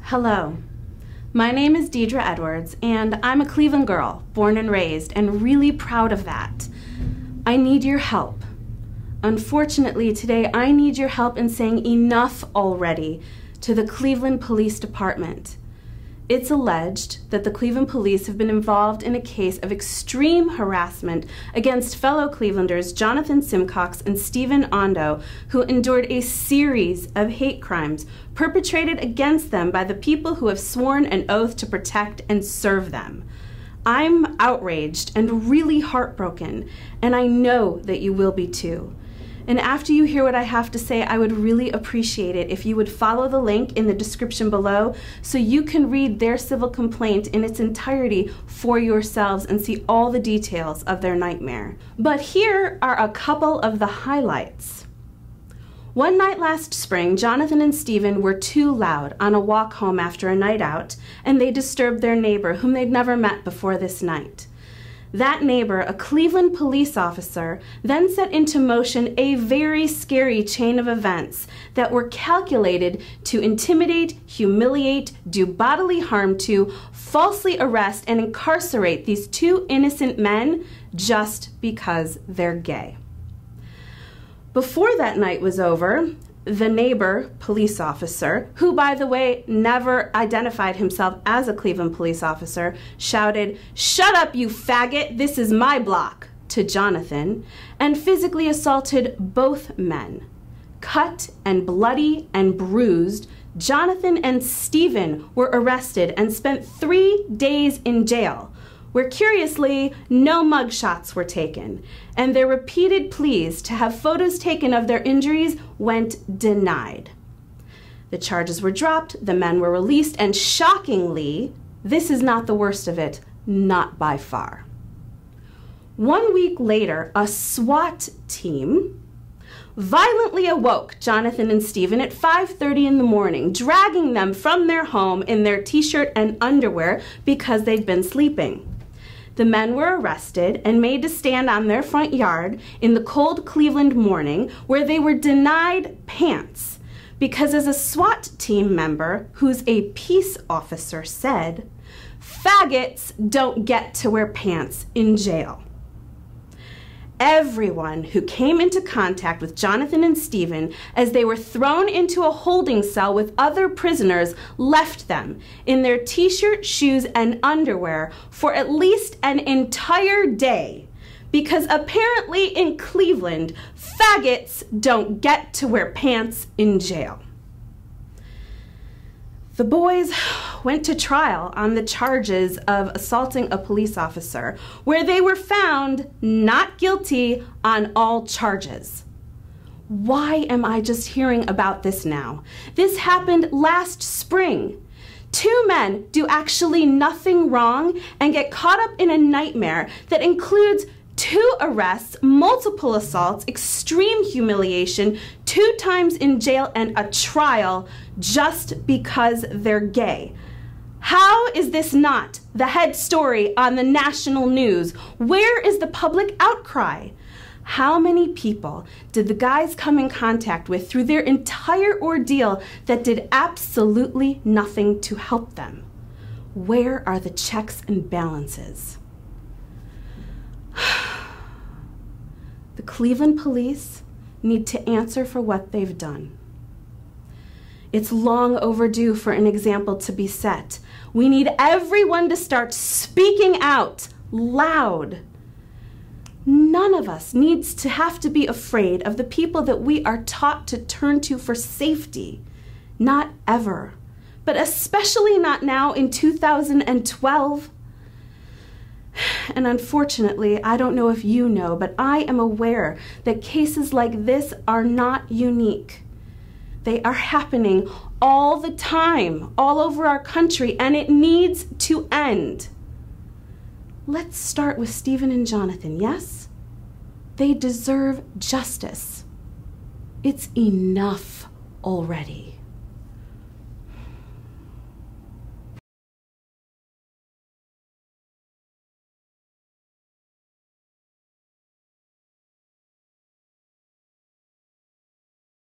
Hello, my name is Deidre Edwards, and I'm a Cleveland girl, born and raised, and really proud of that. I need your help. Unfortunately, today I need your help in saying enough already to the Cleveland Police Department. It's alleged that the Cleveland Police have been involved in a case of extreme harassment against fellow Clevelanders Jonathan Simcox and Stephen Ondo, who endured a series of hate crimes perpetrated against them by the people who have sworn an oath to protect and serve them. I'm outraged and really heartbroken, and I know that you will be too. And after you hear what I have to say, I would really appreciate it if you would follow the link in the description below so you can read their civil complaint in its entirety for yourselves and see all the details of their nightmare. But here are a couple of the highlights. One night last spring, Jonathan and Stephen were too loud on a walk home after a night out, and they disturbed their neighbor, whom they'd never met before this night. That neighbor, a Cleveland police officer, then set into motion a very scary chain of events that were calculated to intimidate, humiliate, do bodily harm to, falsely arrest, and incarcerate these two innocent men just because they're gay. Before that night was over, the neighbor police officer, who, by the way, never identified himself as a Cleveland police officer, shouted, "Shut up, you faggot, this is my block," to Jonathan, and physically assaulted both men. Cut and bloody and bruised, Jonathan and Stephen were arrested and spent 3 days in jail, where curiously no mugshots were taken, and their repeated pleas to have photos taken of their injuries went denied. The charges were dropped, the men were released, and shockingly, this is not the worst of it, not by far. 1 week later, a SWAT team violently awoke Jonathan and Stephen at 5:30 in the morning, dragging them from their home in their t-shirt and underwear because they'd been sleeping. The men were arrested and made to stand on their front yard in the cold Cleveland morning, where they were denied pants because, as a SWAT team member who's a peace officer said, "Faggots don't get to wear pants in jail." Everyone who came into contact with Jonathan and Stephen as they were thrown into a holding cell with other prisoners left them in their t-shirt, shoes, and underwear for at least an entire day, because apparently in Cleveland, faggots don't get to wear pants in jail. The boys went to trial on the charges of assaulting a police officer, where they were found not guilty on all charges. Why am I just hearing about this now? This happened last spring. 2 men do actually nothing wrong and get caught up in a nightmare that includes 2 arrests, multiple assaults, extreme humiliation, 2 times in jail, and a trial just because they're gay. How is this not the head story on the national news? Where is the public outcry? How many people did the guys come in contact with through their entire ordeal that did absolutely nothing to help them? Where are the checks and balances? The Cleveland police need to answer for what they've done. It's long overdue for an example to be set. We need everyone to start speaking out loud. None of us needs to have to be afraid of the people that we are taught to turn to for safety. Not ever, but especially not now in 2012. And unfortunately, I don't know if you know, but I am aware that cases like this are not unique. They are happening all the time, all over our country, and it needs to end. Let's start with Stephen and Jonathan, yes? They deserve justice. It's enough already.